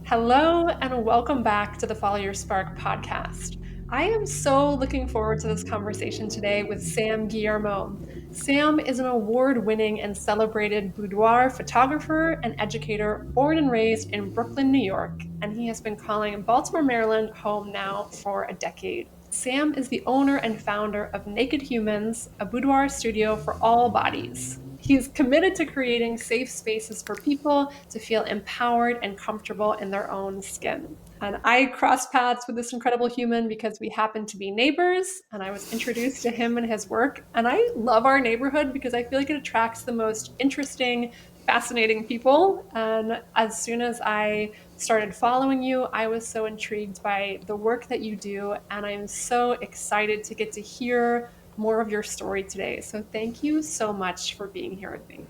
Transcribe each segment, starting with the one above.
Hello, and welcome back to the Follow Your Spark podcast. I am so looking forward to this conversation today with Sam Guillermo. Sam is an award winning and celebrated boudoir photographer and educator born and raised in Brooklyn, New York, and he has been calling Baltimore, Maryland home now for a decade. Sam is the owner and founder of Naked Humans, a boudoir studio for all bodies. He's committed to creating safe spaces for people to feel empowered and comfortable in their own skin. And I crossed paths with this incredible human because we happen to be neighbors, and I was introduced to him and his work. And I love our neighborhood because I feel like it attracts the most interesting, fascinating people. And as soon as I started following you, I was so intrigued by the work that you do. And I'm so excited to get to hear more of your story today. So thank you so much for being here with me.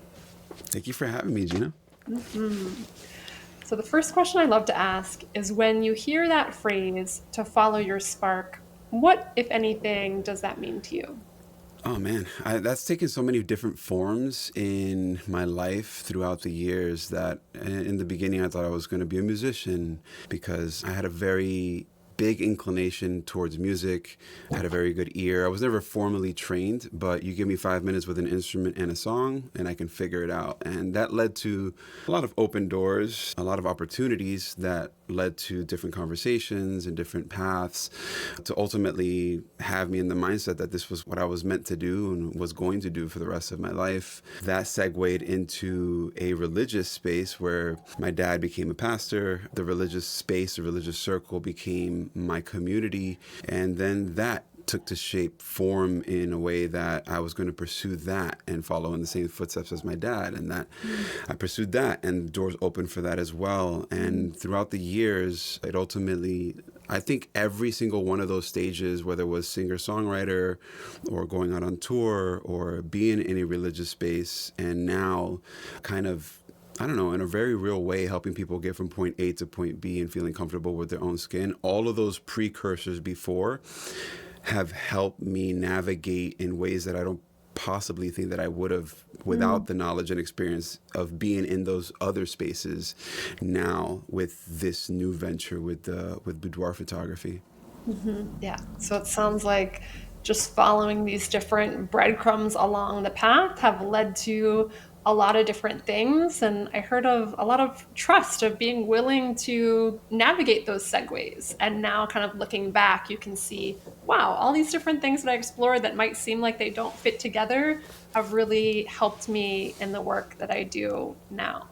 Thank you for having me, Gina. Mhm. So, the first question I love to ask is when you hear that phrase to follow your spark, what, if anything, does that mean to you? Oh man, that's taken so many different forms in my life throughout the years that in the beginning I thought I was going to be a musician because I had a very big inclination towards music. I had a very good ear. I was never formally trained, but you give me 5 minutes with an instrument and a song, and I can figure it out. And that led to a lot of open doors, a lot of opportunities that led to different conversations and different paths to ultimately have me in the mindset that this was what I was meant to do and was going to do for the rest of my life. That segued into a religious space where my dad became a pastor. The religious space, the religious circle became my community. And then that took to shape form in a way that I was going to pursue that and follow in the same footsteps as my dad. And that I pursued that, and doors opened for that as well. And throughout the years, it ultimately, I think every single one of those stages, whether it was singer songwriter or going out on tour or being in a religious space, and now kind of I don't know, in a very real way, helping people get from point A to point B and feeling comfortable with their own skin. All of those precursors before have helped me navigate in ways that I don't possibly think that I would have without Mm, the knowledge and experience of being in those other spaces now with this new venture with boudoir photography. yeah. So it sounds like just following these different breadcrumbs along the path have led to a lot of different things. And I heard of a lot of trust of being willing to navigate those segues. And now, kind of looking back, you can see, wow, all these different things that I explored that might seem like they don't fit together have really helped me in the work that I do now.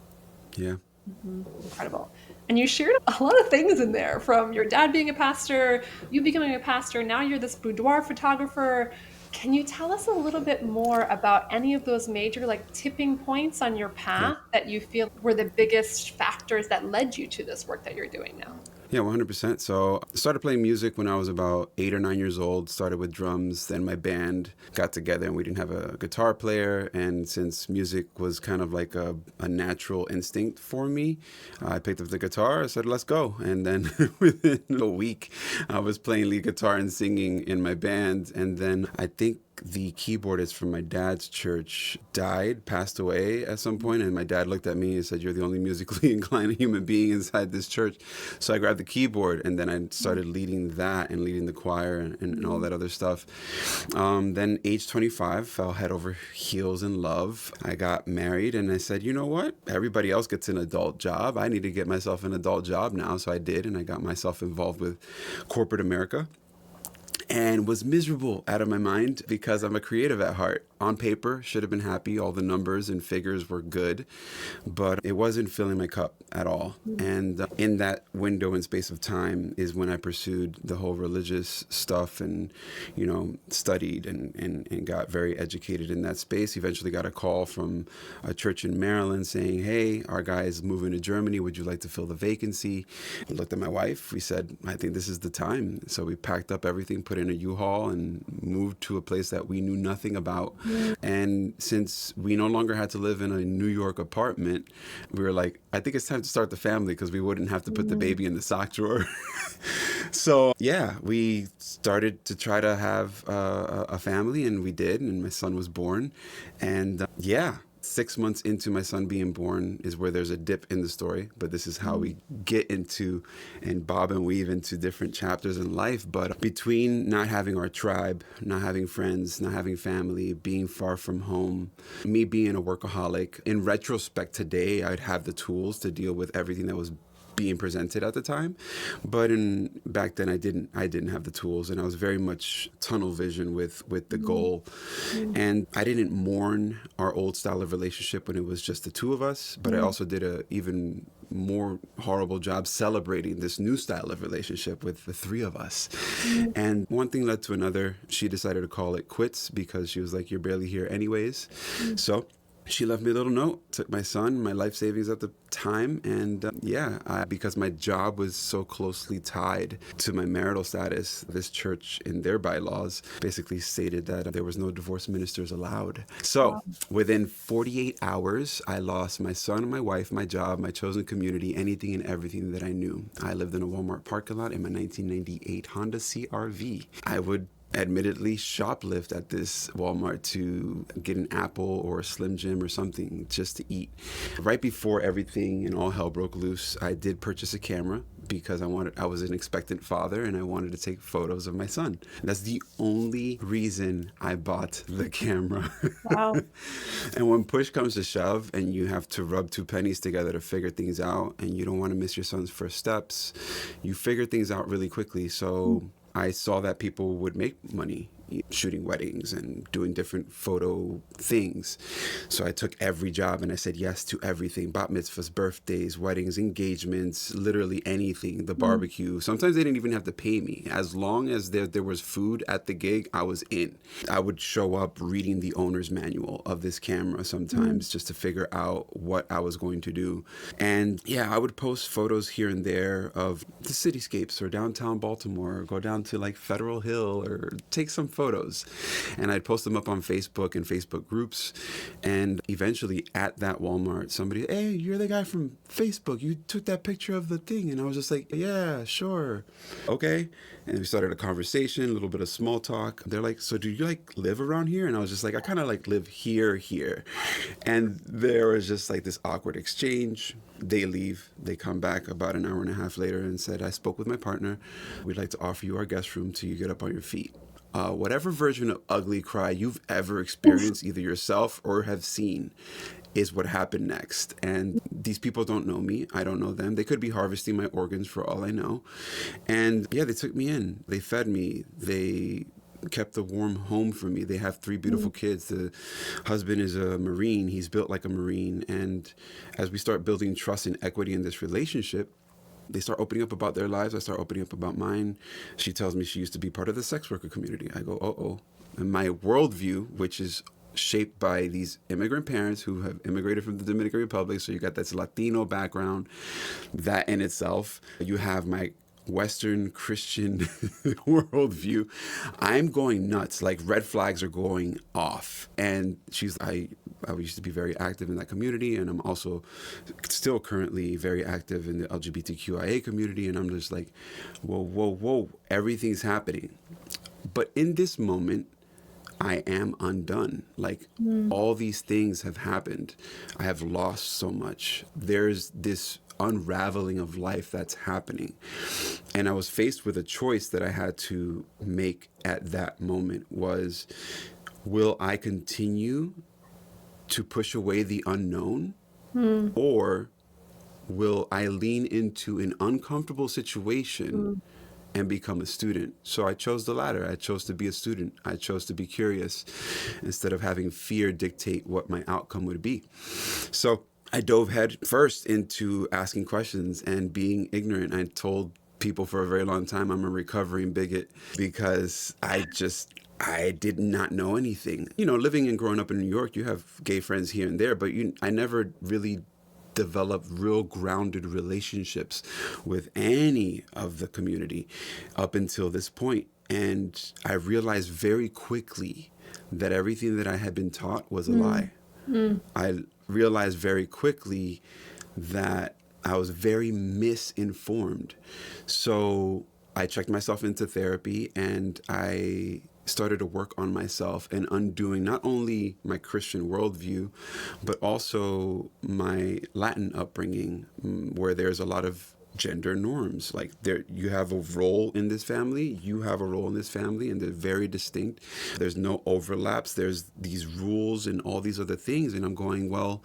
Yeah. Incredible. And you shared a lot of things in there from your dad being a pastor, you becoming a pastor, now you're this boudoir photographer. Can you tell us a little bit more about any of those major like tipping points on your Yeah. path that you feel were the biggest factors that led you to this work that you're doing now? Yeah, 100%. So I started playing music when I was about 8 or 9 years old, started with drums. Then my band got together and we didn't have a guitar player. And since music was kind of like a natural instinct for me, I picked up the guitar. I said, let's go. And then within a week, I was playing lead guitar and singing in my band. And then I think the keyboardist from my dad's church passed away at some point, and my dad looked at me and said, "You're the only musically inclined human being inside this church." So I grabbed the keyboard, and then I started leading that and leading the choir and all that other stuff. Then, age 25, fell head over heels in love. I got married, and I said, "You know what? Everybody else gets an adult job. I need to get myself an adult job now." So I did, and I got myself involved with corporate America and was miserable out of my mind because I'm a creative at heart. On paper, should have been happy. All the numbers and figures were good, but it wasn't filling my cup at all. And in that window and space of time is when I pursued the whole religious stuff and, studied and got very educated in that space. Eventually got a call from a church in Maryland saying, "Hey, our guy is moving to Germany. Would you like to fill the vacancy?" I looked at my wife. We said, "I think this is the time." So we packed up everything, put in a U-Haul, and moved to a place that we knew nothing about. And since we no longer had to live in a New York apartment, we were like, I think it's time to start the family because we wouldn't have to put the baby in the sock drawer. So, yeah, we started to try to have a family, and we did, and my son was born. And yeah, 6 months into my son being born is where there's a dip in the story, but this is how we get into and bob and weave into different chapters in life. But between not having our tribe, not having friends, not having family, being far from home, me being a workaholic, in retrospect today, I'd have the tools to deal with everything that was being presented at the time, but back then I didn't have the tools, and I was very much tunnel vision with the goal. And I didn't mourn our old style of relationship when it was just the two of us, but I also did a even more horrible job celebrating this new style of relationship with the three of us. And one thing led to another. She decided to call it quits because she was like, you're barely here anyways. So she left me a little note, took my son, my life savings at the time, and because my job was so closely tied to my marital status, this church in their bylaws basically stated that there was no divorce ministers allowed. So within 48 hours, I lost my son, my wife, my job, my chosen community, anything and everything that I knew. I lived in a Walmart parking lot in my 1998 Honda CRV. I would admittedly shoplift at this Walmart to get an apple or a Slim Jim or something just to eat. Right before everything and all hell broke loose, I did purchase a camera because I was an expectant father and I wanted to take photos of my son. That's the only reason I bought the camera. Wow. And when push comes to shove and you have to rub two pennies together to figure things out and you don't want to miss your son's first steps, you figure things out really quickly. So I saw that people would make money shooting weddings and doing different photo things. So I took every job and I said yes to everything. Bat mitzvahs, birthdays, weddings, engagements, literally anything, the barbecue. Sometimes they didn't even have to pay me. As long as there was food at the gig, I was in. I would show up reading the owner's manual of this camera sometimes just to figure out what I was going to do. And yeah, I would post photos here and there of the cityscapes or downtown Baltimore, or go down to like Federal Hill or take some photos, and I'd post them up on Facebook and Facebook groups. And eventually at that Walmart, somebody, hey, you're the guy from Facebook, you took that picture of the thing. And I was just like, yeah, sure, okay. And we started a conversation, a little bit of small talk. They're like, so do you like live around here? And I was just like, I kind of like live here. And there was just like this awkward exchange. They leave. They come back about an hour and a half later and said, I spoke with my partner. We'd like to offer you our guest room till you get up on your feet. Whatever version of ugly cry you've ever experienced, either yourself or have seen, is what happened next. And these people don't know me. I don't know them. They could be harvesting my organs for all I know. And yeah, they took me in. They fed me. They kept a warm home for me. They have 3 beautiful kids. The husband is a Marine. He's built like a Marine. And as we start building trust and equity in this relationship, they start opening up about their lives. I start opening up about mine. She tells me she used to be part of the sex worker community. I go, uh-oh. And my worldview, which is shaped by these immigrant parents who have immigrated from the Dominican Republic, so you got this Latino background, that in itself. You have my Western Christian worldview. I'm going nuts. Like red flags are going off. And I used to be very active in that community, and I'm also still currently very active in the LGBTQIA community. And I'm just like, whoa, everything's happening. But in this moment, I am undone. Like all these things have happened. I have lost so much. There's this unraveling of life that's happening. And I was faced with a choice that I had to make at that moment was, will I continue to push away the unknown, or will I lean into an uncomfortable situation and become a student? So I chose the latter. I chose to be a student. I chose to be curious instead of having fear dictate what my outcome would be. So I dove head first into asking questions and being ignorant. I told people for a very long time I'm a recovering bigot because I did not know anything. You know, living and growing up in New York, you have gay friends here and there, but I never really developed real grounded relationships with any of the community up until this point. And I realized very quickly that everything that I had been taught was a lie. I realized very quickly that I was very misinformed. So I checked myself into therapy, and I started to work on myself and undoing not only my Christian worldview, but also my Latin upbringing, where there's a lot of gender norms. Like, there, you have a role in this family, you have a role in this family, and they're very distinct. There's no overlaps. There's these rules and all these other things. And I'm going, well,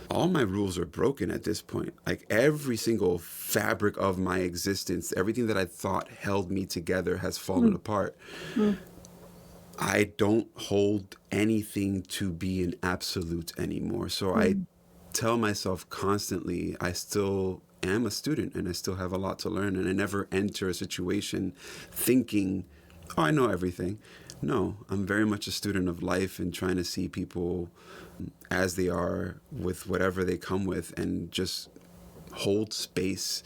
all my rules are broken at this point. Like, every single fabric of my existence, everything that I thought held me together has fallen Mm, apart. mm, I don't hold anything to be an absolute anymore. So I mm, tell myself constantly, I still am a student and I still have a lot to learn. And I never enter a situation thinking, oh, I know everything. No, I'm very much a student of life and trying to see people as they are with whatever they come with and just hold space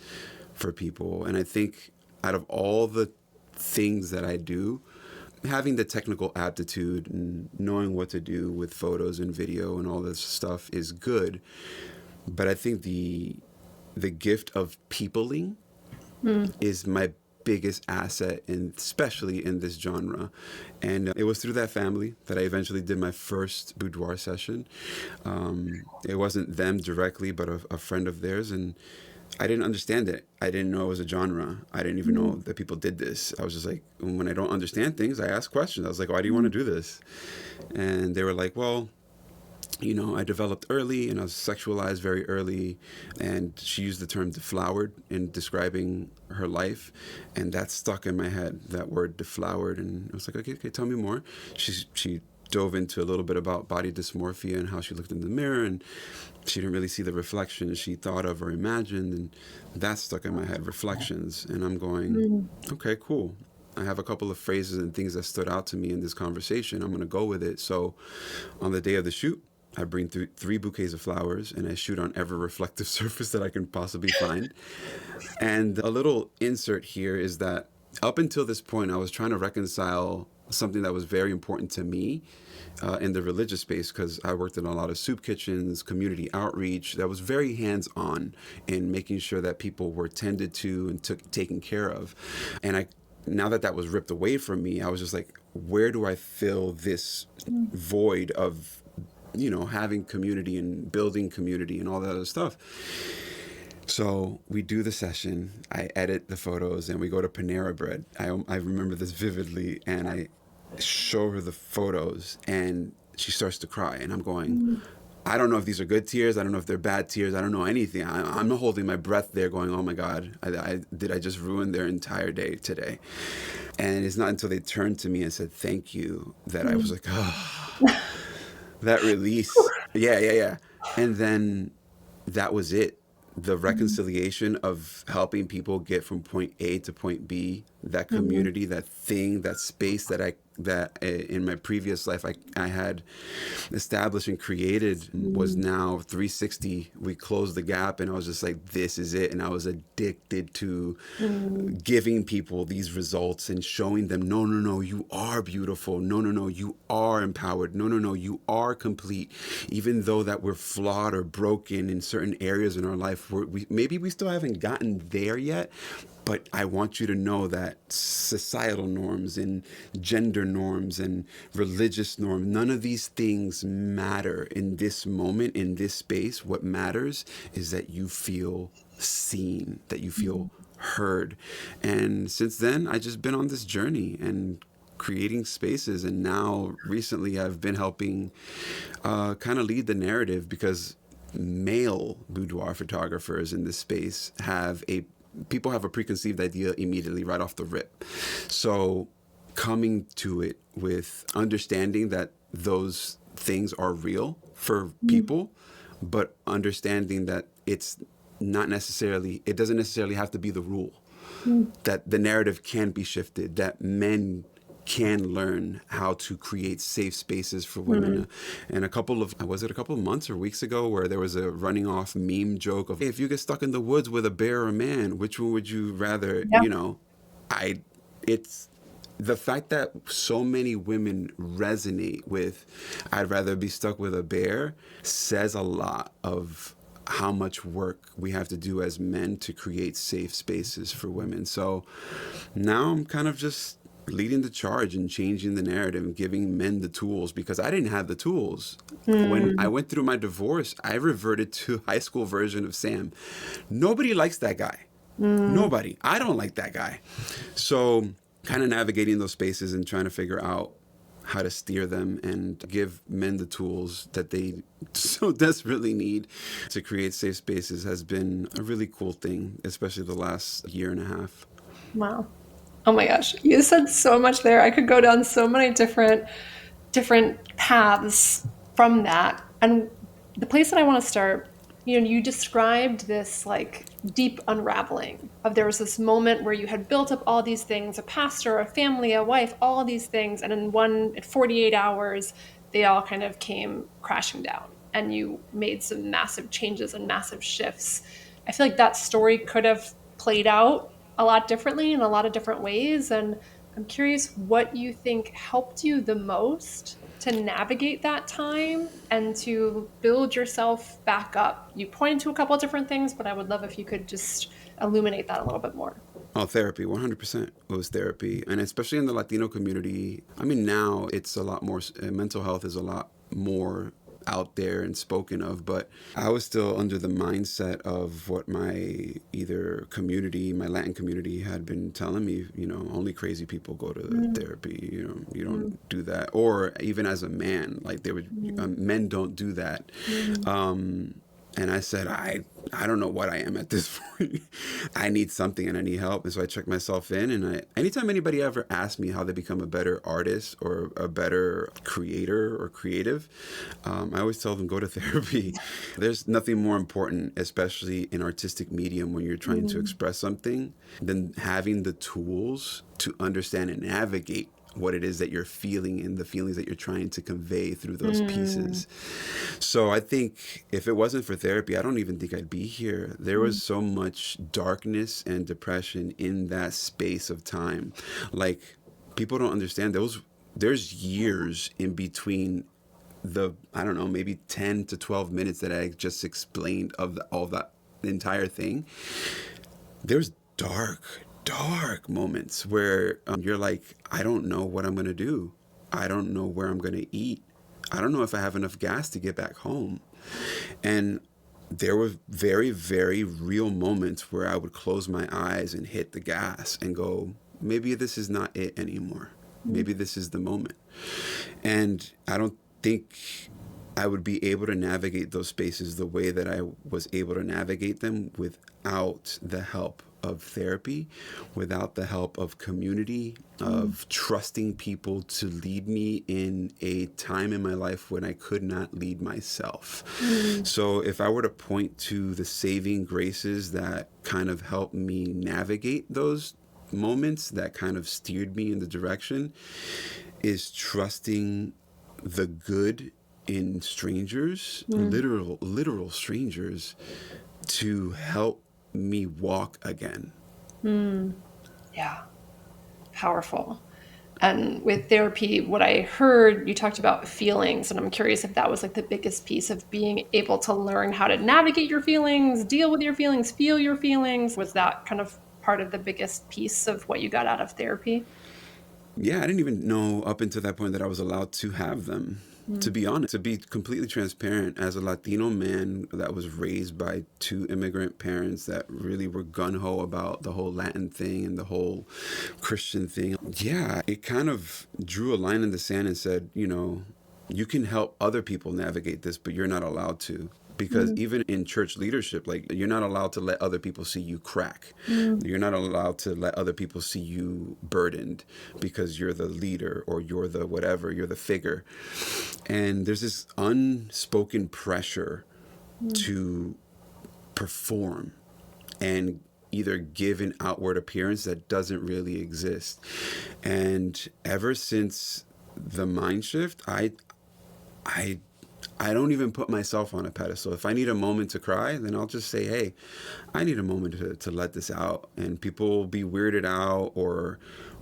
for people. And I think out of all the things that I do, having the technical aptitude and knowing what to do with photos and video and all this stuff is good. But I think the gift of peopling mm, is my biggest asset, and especially in this genre. And it was through that family that I eventually did my first boudoir session. It wasn't them directly, but a friend of theirs. And I didn't understand it. I didn't know it was a genre. I didn't even know mm, that people did this. I was just like, when I don't understand things, I ask questions. I was like, why do you want to mm, do this? And they were like, well, I developed early and I was sexualized very early. And she used the term deflowered in describing her life. And that stuck in my head, that word deflowered. And I was like, okay, tell me more. She dove into a little bit about body dysmorphia and how she looked in the mirror and she didn't really see the reflections she thought of or imagined. And that stuck in my head, reflections. And I'm going, mm, okay, cool. I have a couple of phrases and things that stood out to me in this conversation. I'm going to go with it. So on the day of the shoot, I bring three bouquets of flowers and I shoot on every reflective surface that I can possibly find. And a little insert here is that up until this point, I was trying to reconcile something that was very important to me in the religious space, because I worked in a lot of soup kitchens, community outreach that was very hands-on in making sure that people were tended to and taken care of. And now that that was ripped away from me, I was just like, where do I fill this mm, void of having community and building community and all that other stuff? So we do the session, I edit the photos, and we go to Panera Bread. I remember this vividly, and I show her the photos, and she starts to cry, and I'm going, mm, I don't know if these are good tears. I don't know if they're bad tears. I don't know anything. I'm holding my breath there going, oh my God, did I just ruin their entire day today? And it's not until they turned to me and said, thank you, that I was mm. like, oh, that release. Yeah, yeah, yeah. And then that was it. The Mm, reconciliation of helping people get from point A to point B, that mm, community, that thing, that space that in my previous life I had established and created was mm, now 360. We closed the gap, and I was just like, this is it. And I was addicted to mm, giving people these results and showing them, no, no, no, you are beautiful. No, no, no, you are empowered. No, no, no, you are complete. Even though that we're flawed or broken in certain areas in our life, maybe we still haven't gotten there yet. But I want you to know that societal norms and gender norms and religious norms, none of these things matter in this moment, in this space. What matters is that you feel seen, that you feel mm, heard. And since then, I just been on this journey and creating spaces. And now recently I've been helping kind of lead the narrative, because male boudoir photographers in this space people have a preconceived idea immediately right off the rip. So coming to it with understanding that those things are real for mm, people, but understanding that it doesn't necessarily have to be the rule, mm, that the narrative can be shifted, that men can learn how to create safe spaces for women. mm. And was it a couple of months or weeks ago, where there was a running off meme joke of, hey, if you get stuck in the woods with a bear or a man, which one would you rather, Yeah. I, it's the fact that so many women resonate with, I'd rather be stuck with a bear, says a lot of how much work we have to do as men to create safe spaces for women. So now I'm kind of just leading the charge and changing the narrative and giving men the tools, because I didn't have the tools. When I Mm, went through my divorce, I reverted to high school version of Sam. Nobody likes that guy. mm, Nobody. I don't like that guy. So kind of navigating those spaces and trying to figure out how to steer them and give men the tools that they so desperately need to create safe spaces has been a really cool thing, especially the last year and a half. wow. Oh my gosh, you said so much there. I could go down so many different paths from that. And the place that I want to start, you described this like deep unraveling of there was this moment where you had built up all these things, a pastor, a family, a wife, all these things, and in 48 hours, they all kind of came crashing down and you made some massive changes and massive shifts. I feel like that story could have played out a lot differently in a lot of different ways. And I'm curious what you think helped you the most to navigate that time and to build yourself back up. You pointed to a couple of different things, but I would love if you could just illuminate that a little bit more. Oh, therapy, 100% was therapy. And especially in the Latino community, I mean, now it's a lot more, mental health is a lot more out there and spoken of, but I was still under the mindset of what my either community, my Latin community had been telling me, only crazy people go to Mm, therapy, you don't mm, do that. Or even as a man, like mm, men don't do that. mm, And I said, I don't know what I am at this point. I need something and I need help. And so I checked myself in. And anytime anybody ever asks me how they become a better artist or a better creator or creative, I always tell them go to therapy. There's nothing more important, especially in artistic medium when you're trying to mm, express something, than having the tools to understand and navigate what it is that you're feeling and the feelings that you're trying to convey through those mm, pieces. So I think if it wasn't for therapy, I don't even think I'd be here. There was mm, so much darkness and depression in that space of time. Like, people don't understand there's years in between the, I don't know, maybe 10 to 12 minutes that I just explained of all that the entire thing. There's dark moments where you're like, I don't know what I'm going to do. I don't know where I'm going to eat. I don't know if I have enough gas to get back home. And there were very, very real moments where I would close my eyes and hit the gas and go, maybe this is not it anymore. mm, Maybe this is the moment. And I don't think I would be able to navigate those spaces the way that I was able to navigate them without the help of therapy, without the help of community, mm, of trusting people to lead me in a time in my life when I could not lead myself. mm, So if I were to point to the saving graces that kind of helped me navigate those moments, that kind of steered me in the direction, is trusting the good in strangers, mm, literal strangers, to help me walk again. mm. Yeah, powerful. And with therapy, what I heard, you talked about feelings, and I'm curious if that was like the biggest piece of being able to learn how to navigate your feelings, deal with your feelings, feel your feelings. Was that kind of part of the biggest piece of what you got out of therapy? Yeah, I didn't even know up until that point that I was allowed to have them. To Mm, be honest, to be completely transparent, as a Latino man that was raised by two immigrant parents that really were gun ho about the whole Latin thing and the whole Christian thing, yeah, it kind of drew a line in the sand and said, you can help other people navigate this, but you're not allowed to. Because mm, even in church leadership, like, you're not allowed to let other people see you crack. mm, You're not allowed to let other people see you burdened because you're the leader or you're the whatever, you're the figure. And there's this unspoken pressure mm, to perform and either give an outward appearance that doesn't really exist. And ever since the mind shift, I I don't even put myself on a pedestal. If I need a moment to cry, then I'll just say, hey, I need a moment to let this out. And people will be weirded out or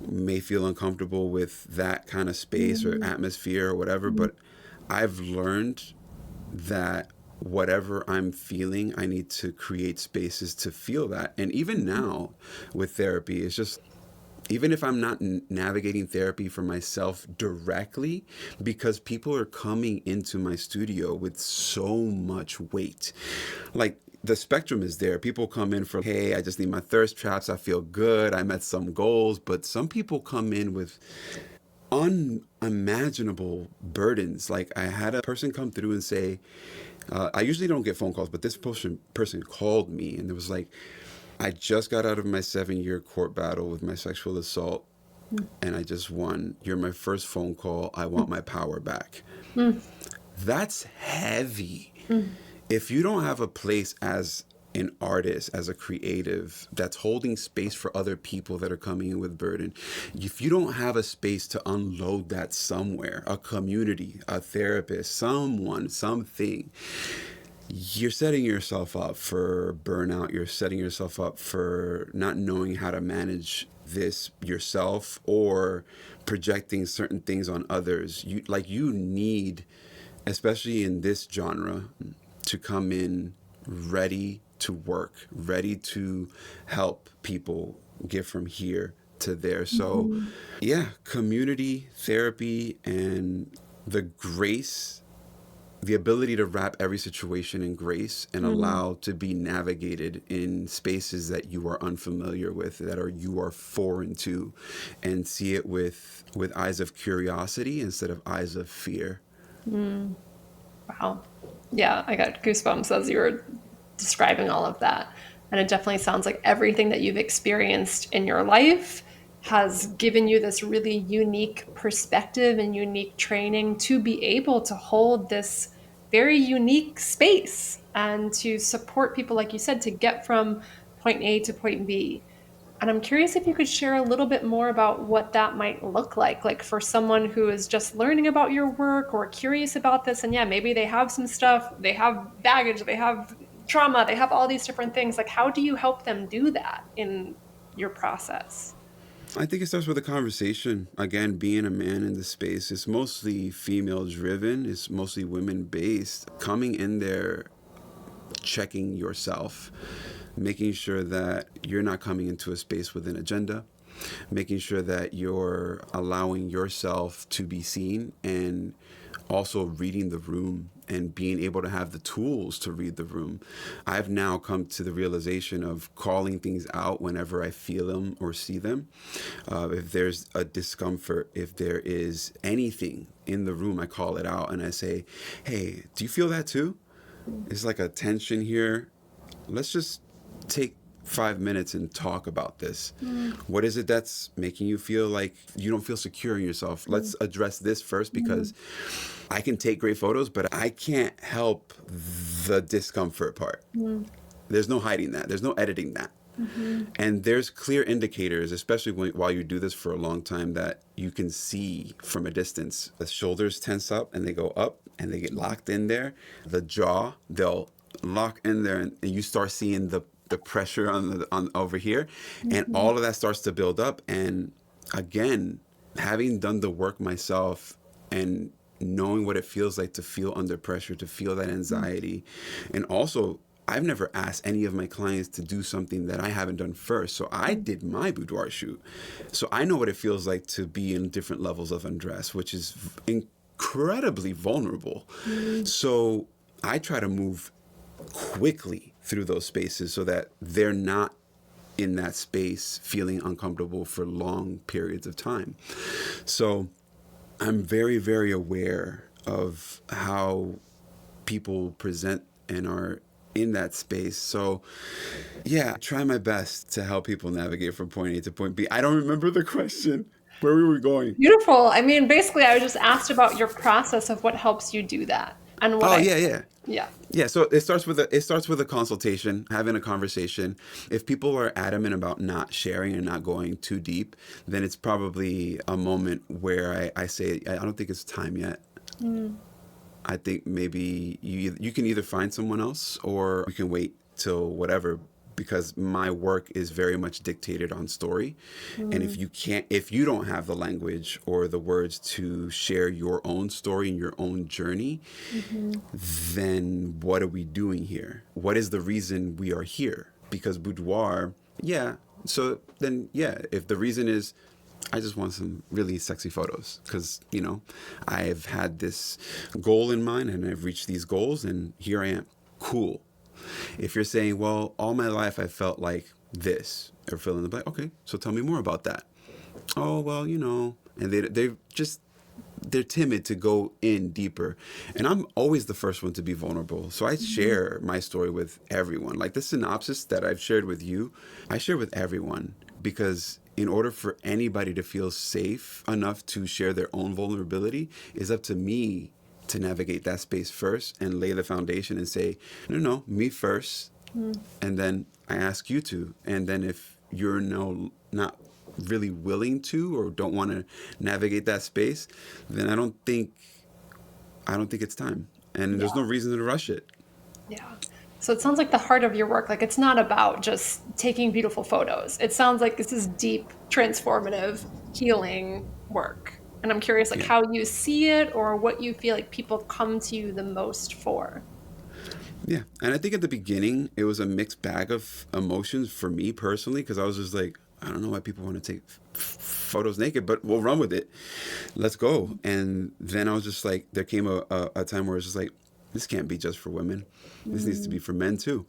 may feel uncomfortable with that kind of space or mm, atmosphere or whatever. mm, But I've learned that whatever I'm feeling, I need to create spaces to feel that. And even mm, now with therapy, it's just even if I'm not navigating therapy for myself directly, because people are coming into my studio with so much weight. Like, the spectrum is there. People come in for, hey, I just need my thirst traps. I feel good. I met some goals. But some people come in with unimaginable burdens. Like, I had a person come through and say, I usually don't get phone calls, but this person called me and it was like, I just got out of my 7-year court battle with my sexual assault and I just won. You're my first phone call. I want my power back. Mm. That's heavy. Mm. If you don't have a place as an artist, as a creative that's holding space for other people that are coming in with burden, if you don't have a space to unload that somewhere, a community, a therapist, someone, something, you're setting yourself up for burnout. You're setting yourself up for not knowing how to manage this yourself or projecting certain things on others. You need, especially in this genre, to come in ready to work, ready to help people get from here to there. So, Mhm. yeah, community, therapy, and the grace, the ability to wrap every situation in grace and Mm. allow to be navigated in spaces that you are unfamiliar with, that are you are foreign to, and see it with eyes of curiosity instead of eyes of fear. Mm. Wow. Yeah, I got goosebumps as you were describing all of that. And it definitely sounds like everything that you've experienced in your life has given you this really unique perspective and unique training to be able to hold this very unique space and to support people, like you said, to get from point A to point B. And I'm curious if you could share a little bit more about what that might look like for someone who is just learning about your work or curious about this. And yeah, maybe they have some stuff, they have baggage, they have trauma, they have all these different things. Like, how do you help them do that in your process? I think it starts with a conversation. Again, being a man in the space, it's mostly female driven, it's mostly women based. Coming in there, checking yourself, making sure that you're not coming into a space with an agenda, making sure that you're allowing yourself to be seen, and also reading the room and being able to have the tools to read the room. I've now come to the realization of calling things out whenever I feel them or see them. If there's a discomfort, if there is anything in the room, I call it out and I say, hey, do you feel that too? It's like a tension here. Let's just take 5 minutes and talk about this. Mm. What is it that's making you feel like you don't feel secure in yourself? Mm. Let's address this first, Mm. because I can take great photos, but I can't help the discomfort part. Mm. There's no hiding that. There's no editing that. Mhm. And there's clear indicators, especially while you do this for a long time, that you can see from a distance. The shoulders tense up and they go up and they get locked in there. The jaw, they'll lock in there, and you start seeing the pressure on over here, and Mhm. all of that starts to build up. And again, having done the work myself and knowing what it feels like to feel under pressure, to feel that anxiety, and also I've never asked any of my clients to do something that I haven't done first. So I Mm. did my boudoir shoot. So I know what it feels like to be in different levels of undress, which is incredibly vulnerable. Mm. So I try to move quickly through those spaces so that they're not in that space feeling uncomfortable for long periods of time. So I'm very, very aware of how people present and are in that space. So, yeah, I try my best to help people navigate from point A to point B. I don't remember the question. Where were we going? Beautiful. I mean, basically, I was just asked about your process of what helps you do that. And what Oh, I, yeah, yeah. yeah. Yeah, so it starts with a consultation, having a conversation. If people are adamant about not sharing and not going too deep, then it's probably a moment where I say, I don't think it's time yet. Mm. I think maybe you can either find someone else or we can wait till whatever, because my work is very much dictated on story. And Mm. if you don't have the language or the words to share your own story and your own journey, Mhm. then what are we doing here? What is the reason we are here? Because boudoir, yeah, So then, yeah, if the reason is I just want some really sexy photos because, I've had this goal in mind and I've reached these goals and here I am. Cool. If you're saying, well, all my life I felt like this or fill in the blank, okay, so tell me more about that. Oh, well, and they're timid to go in deeper. And I'm always the first one to be vulnerable. So I Mhm. share my story with everyone. Like the synopsis that I've shared with you, I share with everyone because in order for anybody to feel safe enough to share their own vulnerability, is up to me to navigate that space first and lay the foundation and say, no, no, me first. Mm. And then I ask you to. And then if you're not really willing to or don't want to navigate that space, then I don't think it's time. And there's no Yeah. reason to rush it. Yeah. So it sounds like the heart of your work, like it's not about just taking beautiful photos. It sounds like this is deep, transformative, healing work. And I'm curious, like Yeah. how you see it or what you feel like people come to you the most for. Yeah. And I think at the beginning, it was a mixed bag of emotions for me personally, because I was just like, I don't know why people want to take photos naked, but we'll run with it. Let's go. And then I was just like, there came a time where it's just like, this can't be just for women. This needs to be Mm. for men too.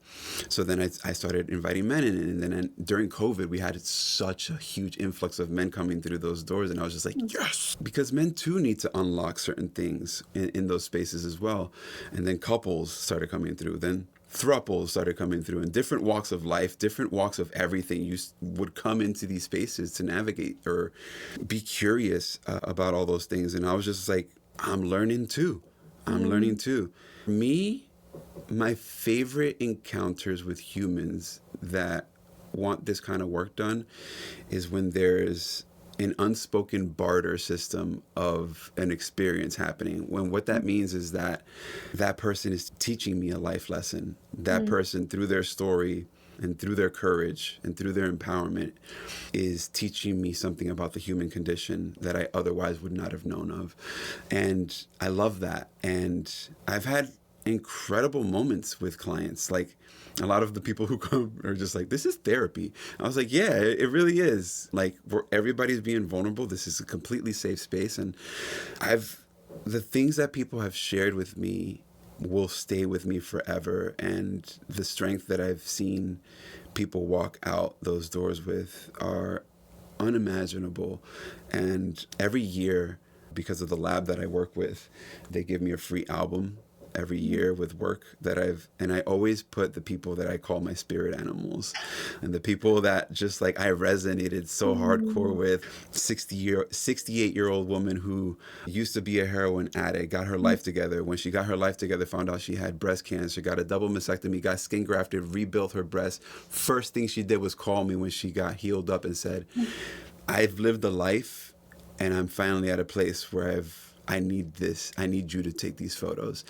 So then I started inviting men in. And then during COVID, we had such a huge influx of men coming through those doors. And I was just like, yes, because men too need to unlock certain things in those spaces as well. And then couples started coming through. Then thruples started coming through in different walks of life, different walks of everything. Would come into these spaces to navigate or be curious about all those things. And I was just like, I'm learning too. I'm learning Mm. too. Me, my favorite encounters with humans that want this kind of work done is when there's an unspoken barter system of an experience happening. When what that means is that that person is teaching me a life lesson. That Mm. person, through their story and through their courage and through their empowerment, is teaching me something about the human condition that I otherwise would not have known of. And I love that. And I've had incredible moments with clients. Like a lot of the people who come are just like, this is therapy. I was like, yeah, it really is. Like where everybody's being vulnerable. This is a completely safe space. And the things that people have shared with me will stay with me forever. And the strength that I've seen people walk out those doors with are unimaginable. And every year, because of the lab that I work with, they give me a free album every year with work and I always put the people that I call my spirit animals and the people that just like I resonated so hardcore Mm. with. 68-year-old woman who used to be a heroin addict, got her life together. When she got her life together, found out she had breast cancer, got a double mastectomy, got skin grafted, rebuilt her breast. First thing she did was call me when she got healed up and said, I've lived a life and I'm finally at a place where I need this. I need you to take these photos.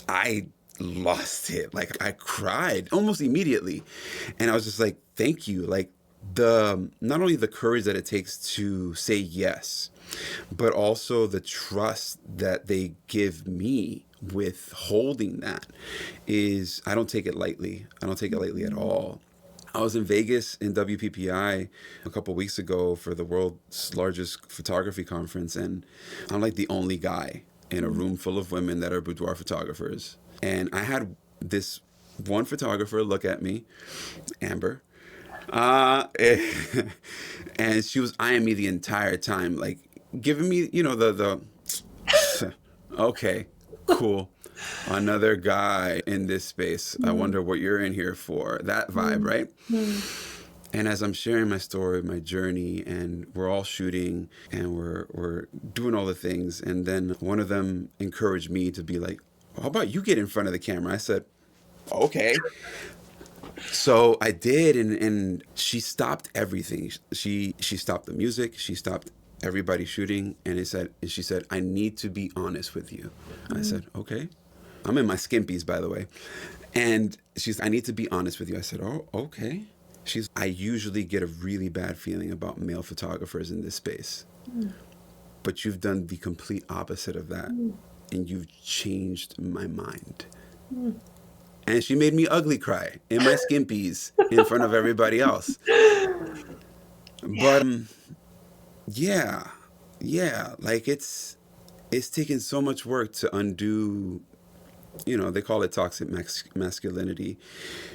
I lost it. Like I cried almost immediately. And I was just like, thank you. Like the not only the courage that it takes to say yes, but also the trust that they give me with holding that is I don't take it lightly. I don't take it lightly at Mm. all. I was in Vegas in WPPI a couple weeks ago for the world's largest photography conference, and I'm like the only guy in a Mm. room full of women that are boudoir photographers. And I had this one photographer look at me, Amber, uh, and she was eyeing me the entire time, like giving me, the okay, cool. Another guy in this space. I Mm. wonder what you're in here for. That vibe, Mm. right? Mm. And as I'm sharing my story, my journey, and we're all shooting and we're doing all the things, and then one of them encouraged me to be like, "How about you get in front of the camera?" I said, "Okay." So I did, and she stopped everything. She stopped the music. She stopped everybody shooting, and she said, "I need to be honest with you." I Mm. said, "Okay." I'm in my skimpies, by the way. And I need to be honest with you. I said, oh, okay. I usually get a really bad feeling about male photographers in this space, Mm. but you've done the complete opposite of that. Mm. And you've changed my mind. Mm. And she made me ugly cry in my skimpies in front of everybody else. Yeah. Yeah, yeah, like it's taken so much work to undo. They call it toxic masculinity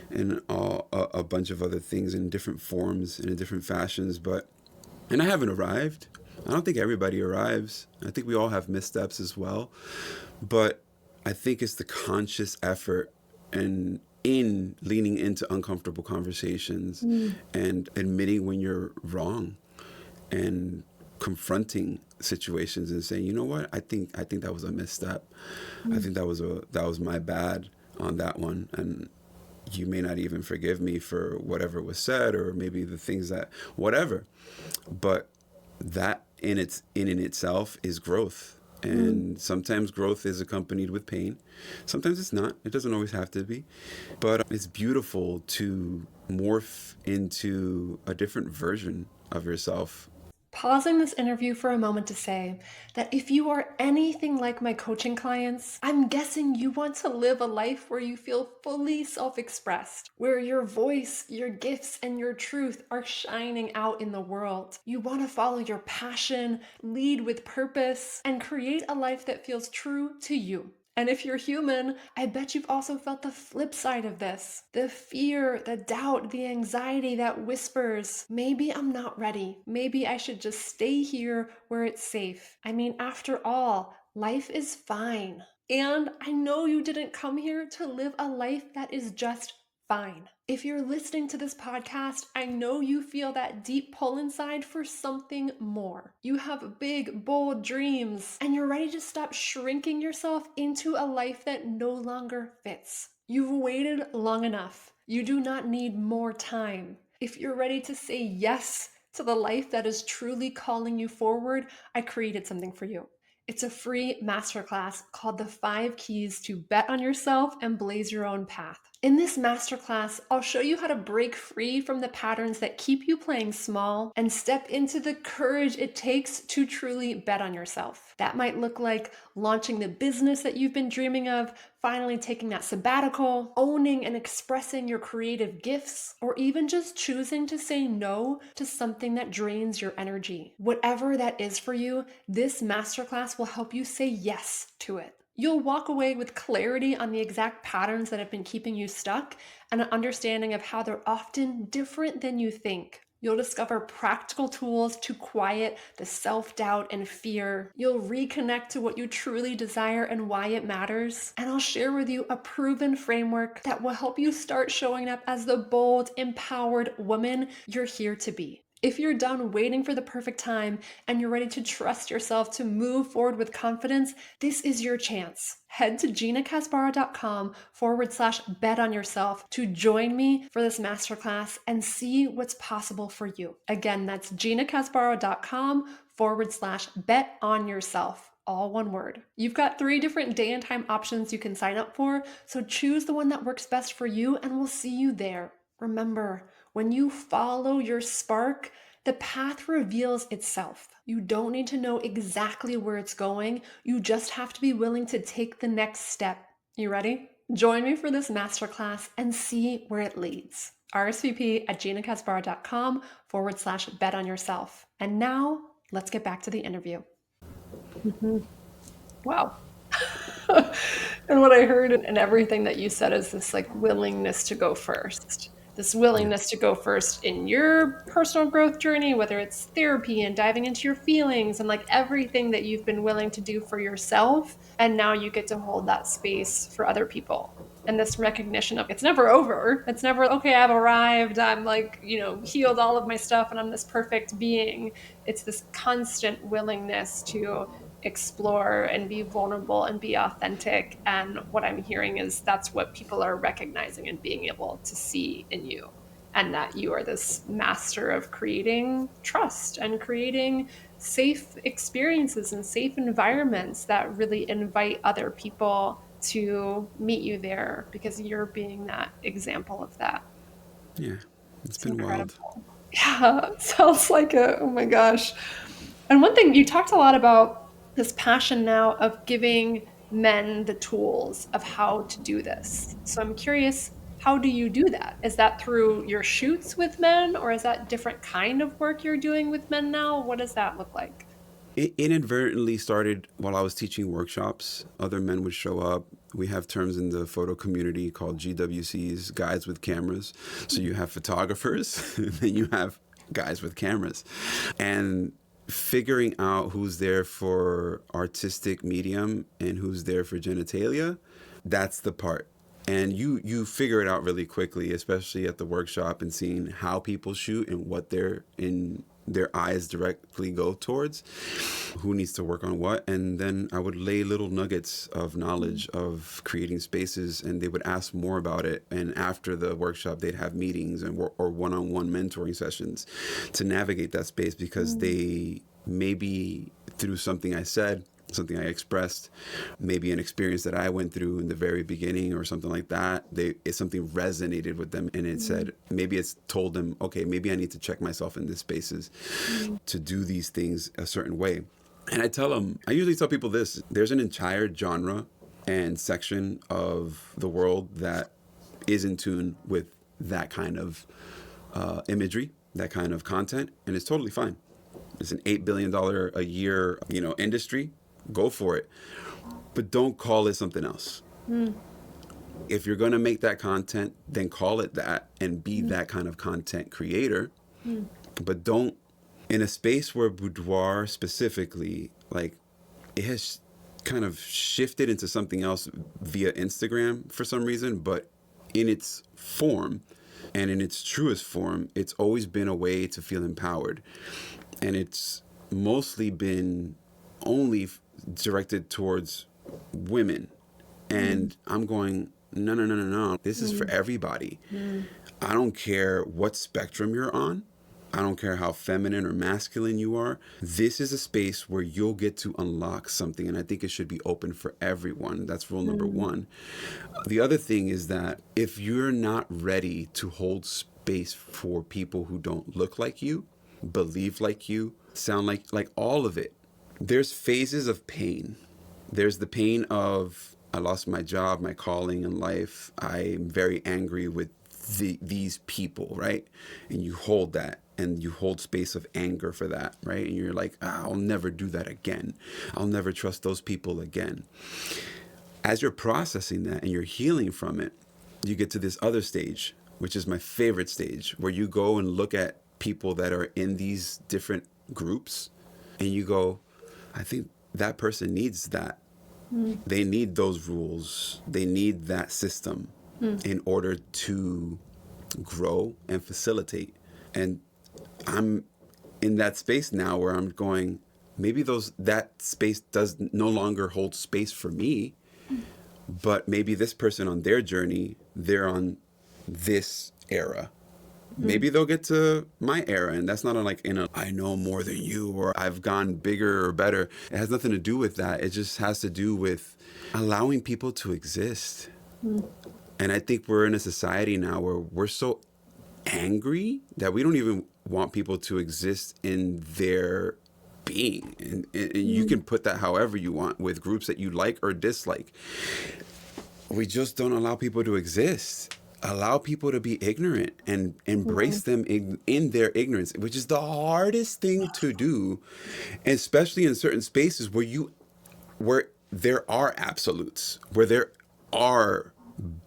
and a bunch of other things in different forms and in different fashions. And I haven't arrived. I don't think everybody arrives. I think we all have missteps as well. But I think it's the conscious effort and in leaning into uncomfortable conversations Mm. and admitting when you're wrong and confronting situations and saying, you know what, I think that was a misstep. I Mm. think that was my bad on that one, and you may not even forgive me for whatever was said or maybe the things that whatever, but that in itself is growth. Mm. And sometimes growth is accompanied with pain. Sometimes it's not. It doesn't always have to be. But it's beautiful to morph into a different version of yourself. Pausing this interview for a moment to say that if you are anything like my coaching clients, I'm guessing you want to live a life where you feel fully self expressed, where your voice, your gifts, and your truth are shining out in the world. You want to follow your passion, lead with purpose, and create a life that feels true to you. And if you're human, I bet you've also felt the flip side of this, the fear, the doubt, the anxiety that whispers, maybe I'm not ready. Maybe I should just stay here where it's safe. I mean, after all, life is fine. And I know you didn't come here to live a life that is just fine. If you're listening to this podcast, I know you feel that deep pull inside for something more. You have big, bold dreams, and you're ready to stop shrinking yourself into a life that no longer fits. You've waited long enough. You do not need more time. If you're ready to say yes to the life that is truly calling you forward, I created something for you. It's a free masterclass called The 5 Keys to Bet on Yourself and Blaze Your Own Path. In this masterclass, I'll show you how to break free from the patterns that keep you playing small and step into the courage it takes to truly bet on yourself. That might look like launching the business that you've been dreaming of, finally taking that sabbatical, owning and expressing your creative gifts, or even just choosing to say no to something that drains your energy. Whatever that is for you, this masterclass will help you say yes to it. You'll walk away with clarity on the exact patterns that have been keeping you stuck and an understanding of how they're often different than you think. You'll discover practical tools to quiet the self doubt and fear. You'll reconnect to what you truly desire and why it matters. And I'll share with you a proven framework that will help you start showing up as the bold, empowered woman you're here to be. If you're done waiting for the perfect time and you're ready to trust yourself to move forward with confidence, this is your chance. Head to GinaCasbarra.com/bet on yourself to join me for this masterclass and see what's possible for you. Again, that's GinaCasbarra.com/bet on yourself. All one word. You've got 3 different day and time options you can sign up for, so choose the one that works best for you and we'll see you there. Remember, when you follow your spark, the path reveals itself. You don't need to know exactly where it's going. You just have to be willing to take the next step. You ready? Join me for this masterclass and see where it leads. RSVP at GinaCasbarra.com/bet on yourself. And now let's get back to the interview. Mhm. Wow. And what I heard in everything that you said is this like willingness to go first. This Yeah. willingness to go first in your personal growth journey, whether it's therapy and diving into your feelings and like everything that you've been willing to do for yourself. And now you get to hold that space for other people. And this recognition of it's never over. It's never, okay, I've arrived. I'm like, healed all of my stuff and I'm this perfect being. It's this constant willingness to explore and be vulnerable and be authentic. And what I'm hearing is that's what people are recognizing and being able to see in you. And that you are this master of creating trust and creating safe experiences and safe environments that really invite other people to meet you there because you're being that example of that. Yeah. It's It's been wild. incredible. Yeah, sounds like it. Oh my gosh. And one thing you talked a lot about this passion now of giving men the tools of how to do this. So I'm curious, how do you do that? Is that through your shoots with men, or is that different kind of work you're doing with men now? What does that look like? It inadvertently started while I was teaching workshops. Other men would show up. We have terms in the photo community called GWCs, guys with cameras. So you have photographers, and then you have guys with cameras. And figuring out who's there for artistic medium and who's there for genitalia, that's the part. And you figure it out really quickly, especially at the workshop, and seeing how people shoot and what they're in their eyes directly go towards, who needs to work on what. And then I would lay little nuggets of knowledge of creating spaces, and they would ask more about it. And after the workshop, they'd have meetings and or one-on-one mentoring sessions to navigate that space, because they maybe through something I said, something I expressed, maybe an experience that I went through in the very beginning or something like that, something resonated with them, and it said, maybe it's told them, okay, maybe I need to check myself in these spaces to do these things a certain way. And I usually tell people this: there's an entire genre and section of the world that is in tune with that kind of imagery, that kind of content, and it's totally fine. It's an $8 billion a year, industry. Go for it. But don't call it something else. If you're going to make that content, then call it that and be that kind of content creator. But don't, in a space where boudoir specifically, like, it has kind of shifted into something else via Instagram for some reason, but in its form and in its truest form, it's always been a way to feel empowered. And it's mostly been only directed towards women. And I'm going, no, no, no, no, no. This is for everybody. I don't care what spectrum you're on. I don't care how feminine or masculine you are. This is a space where you'll get to unlock something. And I think it should be open for everyone. That's rule number one. The other thing is that if you're not ready to hold space for people who don't look like you, believe like you, sound like all of it, there's phases of pain. There's the pain of, I lost my job, my calling in life. I'm very angry with these people, right? And you hold that, and you hold space of anger for that, right? And you're like, I'll never do that again. I'll never trust those people again. As you're processing that and you're healing from it, you get to this other stage, which is my favorite stage, where you go and look at people that are in these different groups, and you go, I think that person needs that. They need those rules. They need that system in order to grow and facilitate. And I'm in that space now where I'm going, maybe that space does no longer hold space for me, but maybe this person on their journey, they're on this era. Maybe they'll get to my era, and that's not I know more than you, or I've gone bigger or better. It has nothing to do with that. It just has to do with allowing people to exist. And I think we're in a society now where we're so angry that we don't even want people to exist in their being. And you can put that however you want, with groups that you like or dislike. We just don't allow people to exist. Allow people to be ignorant and embrace them in their ignorance, which is the hardest thing to do, especially in certain spaces where there are absolutes, where there are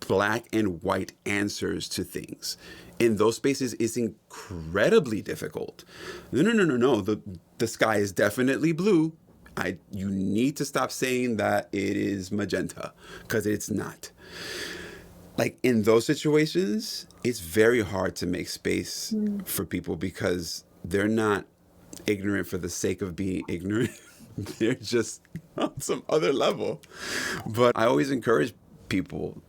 black and white answers to things. In those spaces, it's incredibly difficult. No, no, no, no, no. The sky is definitely blue. You need to stop saying that it is magenta, because it's not. Like, in those situations, it's very hard to make space for people, because they're not ignorant for the sake of being ignorant. They're just on some other level. But I always encourage people,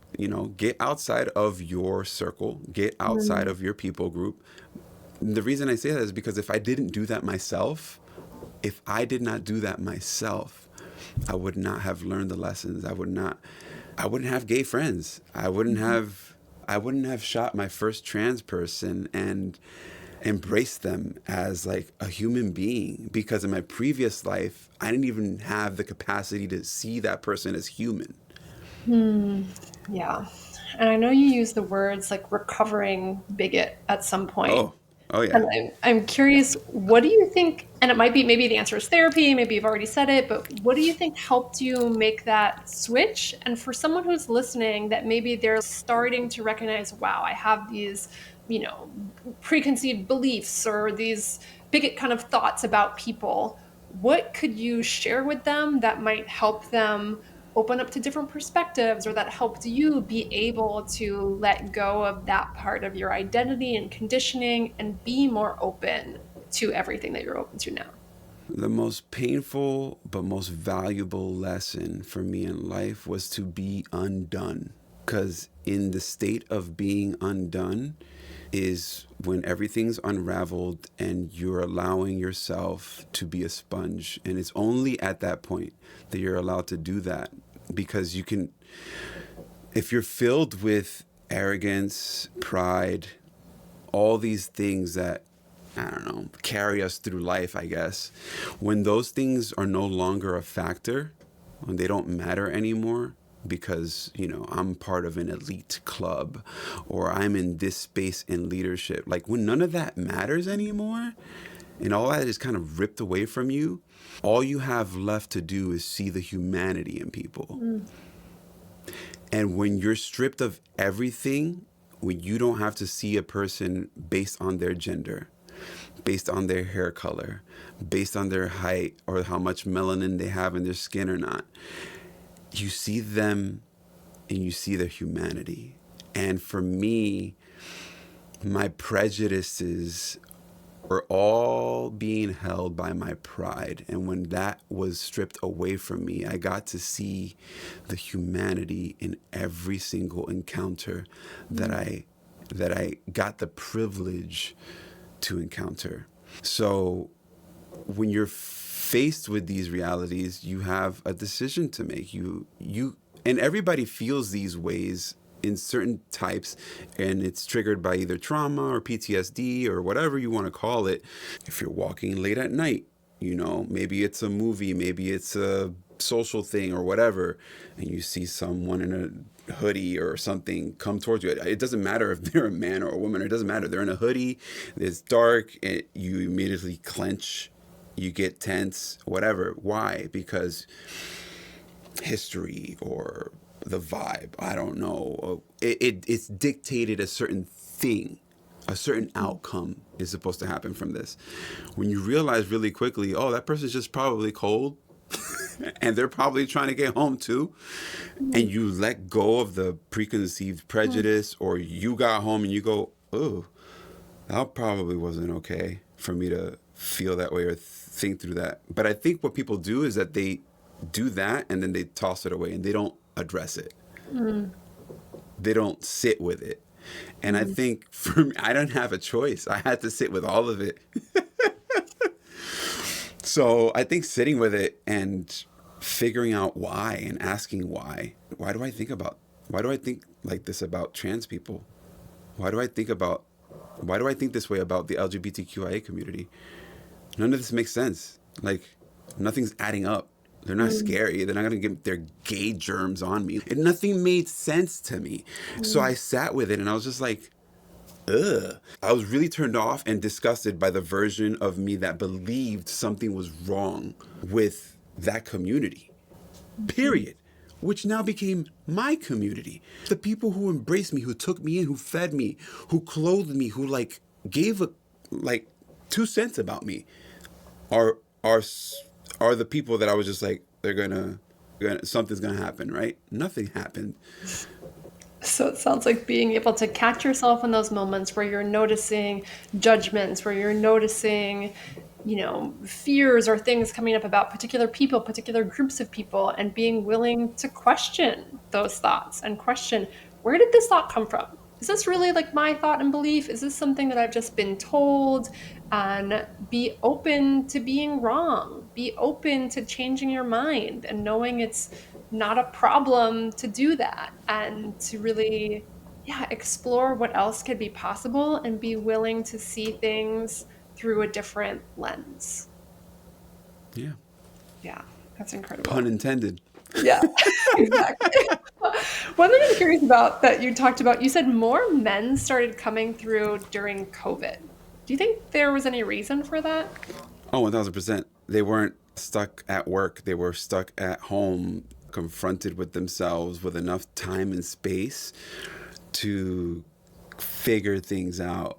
get outside of your circle, get outside of your people group. And the reason I say that is because if I did not do that myself, I would not have learned the lessons. I wouldn't have gay friends. I wouldn't have shot my first trans person and embraced them as like a human being, because in my previous life, I didn't even have the capacity to see that person as human. Yeah. And I know you use the words like recovering bigot at some point. Oh, oh And yeah. I'm curious, what do you think, and it might be maybe the answer is therapy, maybe you've already said it, but what do you think helped you make that switch? And for someone who's listening, that maybe they're starting to recognize, wow, I have these, you know, preconceived beliefs or these bigot kind of thoughts about people, what could you share with them that might help them open up to different perspectives or that helped you be able to let go of that part of your identity and conditioning and be more open to everything that you're open to now? The most painful but most valuable lesson for me in life was to be undone. Because in the state of being undone is when everything's unraveled and you're allowing yourself to be a sponge. And it's only at that point that you're allowed to do that. Because you can, if you're filled with arrogance, pride, all these things that, I don't know, carry us through life, I guess, when those things are no longer a factor, when they don't matter anymore, because, you know, I'm part of an elite club or I'm in this space in leadership, like when none of that matters anymore and all that is kind of ripped away from you, all you have left to do is see the humanity in people. Mm. And when you're stripped of everything, when you don't have to see a person based on their gender, based on their hair color, based on their height or how much melanin they have in their skin or not, you see them and you see their humanity. And for me, my prejudices were all being held by my pride. And when that was stripped away from me, I got to see the humanity in every single encounter that I got the privilege to encounter. So when you're faced with these realities, you have a decision to make. You and everybody feels these ways in certain types, and it's triggered by either trauma or PTSD or whatever you want to call it. If you're walking late at night, you know, maybe it's a movie, maybe it's a social thing or whatever, and you see someone in a hoodie or something come towards you. It doesn't matter if they're a man or a woman, it doesn't matter. They're in a hoodie, it's dark, and you immediately clench, you get tense, whatever. Why? Because history or the vibe, I don't know. It's dictated a certain thing, a certain outcome is supposed to happen from this. When you realize really quickly, oh, that person's just probably cold and they're probably trying to get home too, and Mm. you let go of the preconceived prejudice, or you got home and you go, oh, that probably wasn't okay for me to feel that way or think through that. But I think what people do is that they do that and then they toss it away and they don't address it. Mm. They don't sit with it. And I Mm. think for me, I don't have a choice. I had to sit with all of it. So I think sitting with it and figuring out why and asking why. Why do I think like this about trans people? Why do I think about, why do I think this way about the LGBTQIA community? None of this makes sense. Like, nothing's adding up. They're not Mm. scary. They're not going to get their gay germs on me. And nothing made sense to me. So I Mm. sat with it and I was just like, ugh. I was really turned off and disgusted by the version of me that believed something was wrong with that community, Mhm. period. Which now became my community. The people who embraced me, who took me in, who fed me, who clothed me, who like gave a like 2 cents about me are are are the people that I was just like, they're gonna something's gonna happen, right? Nothing happened. So it sounds like being able to catch yourself in those moments where you're noticing judgments, where you're noticing, you know, fears or things coming up about particular people, particular groups of people, and being willing to question those thoughts and question, where did this thought come from? Is this really like my thought and belief? Is this something that I've just been told? And be open to being wrong. Be open to changing your mind and knowing it's not a problem to do that and to really, yeah, explore what else could be possible and be willing to see things through a different lens. Yeah. Yeah, that's incredible. Pun intended. Yeah, exactly. One thing I'm curious about that you talked about, you said more men started coming through during COVID. Do you think there was any reason for that? Oh, 1000%. They weren't stuck at work. They were stuck at home, confronted with themselves with enough time and space to figure things out.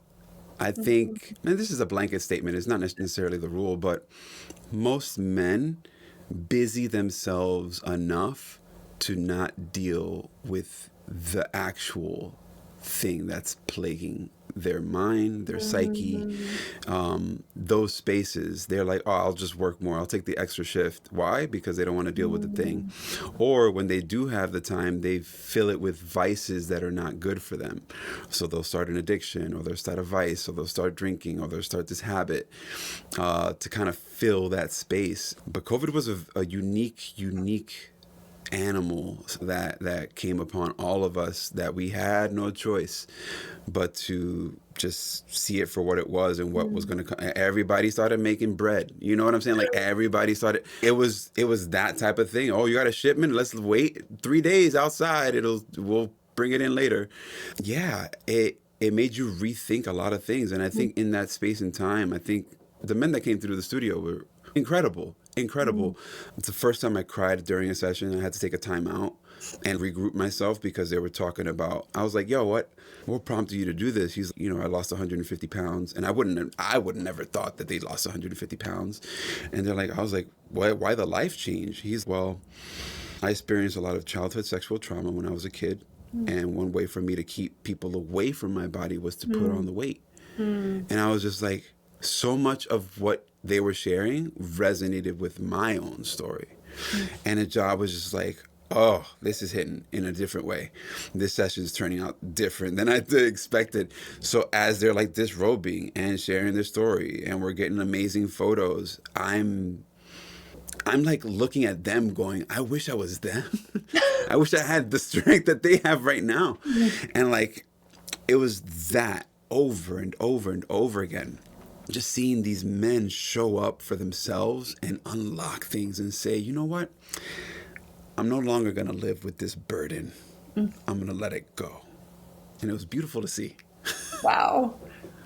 I think, and this is a blanket statement, it's not necessarily the rule, but most men busy themselves enough to not deal with the actual thing that's plaguing their mind, their psyche, Mm, those spaces. They're like, oh, I'll just work more. I'll take the extra shift. Why? Because they don't want to deal with the thing. mm, Or when they do have the time, they fill it with vices that are not good for them. So they'll start an addiction, or they'll start a vice, or they'll start drinking, or they'll start this habit to kind of fill that space. But COVID was a unique animal that came upon all of us, that we had no choice but to just see it for what it was and what was mm, going to come. Everybody started making bread. You know what I'm saying? Like everybody started. It was that type of thing. Oh, you got a shipment? Let's wait 3 days outside. We'll bring it in later. Yeah, it made you rethink a lot of things. And I think in that space and time, I think the men that came through the studio were incredible. mm, Incredible. It's the first time I cried during a session. I had to take a time out and regroup myself because they were talking about, I was like, yo, what prompted you to do this? He's, I lost 150 pounds, and I would never thought that they lost 150 pounds. And I was like, why the life change? Well, I experienced a lot of childhood sexual trauma when I was a kid. mm, And one way for me to keep people away from my body was to put on mm, the weight. mm, And I was just like, so much of what they were sharing resonated with my own story. mm. And the job was just like, oh, this is hitting in a different way. This session is turning out different than I expected. So as they're like disrobing and sharing their story, and we're getting amazing photos, I'm like looking at them going, I wish I was them. I wish I had the strength that they have right now. And like, it was that over and over and over again. Just seeing these men show up for themselves and unlock things and say, you know what? I'm no longer going to live with this burden. Mm. I'm going to let it go. And it was beautiful to see. Wow.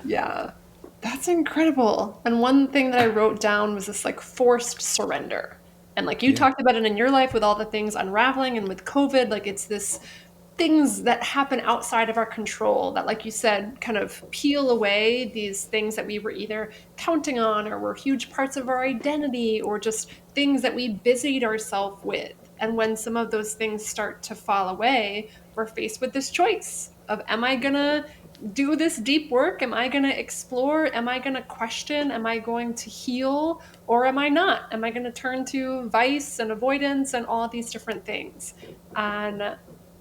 Yeah. That's incredible. And one thing that I wrote down was this like forced surrender. And like you Yeah. talked about it in your life with all the things unraveling and with COVID, like it's this things that happen outside of our control that, like you said, kind of peel away these things that we were either counting on or were huge parts of our identity or just things that we busied ourselves with. And when some of those things start to fall away, we're faced with this choice of, am I going to do this deep work? Am I going to explore? Am I going to question? Am I going to heal? Or am I not? Am I going to turn to vice and avoidance and all these different things? And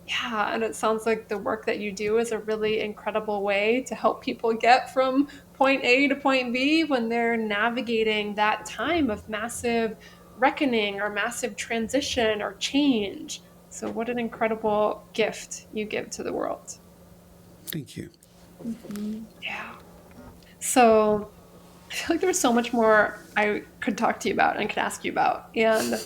yeah, and it sounds like the work that you do is a really incredible way to help people get from point A to point B when they're navigating that time of massive reckoning or massive transition or change. So, what an incredible gift you give to the world. Thank you. Yeah. So, I feel like there was so much more I could talk to you about and could ask you about. And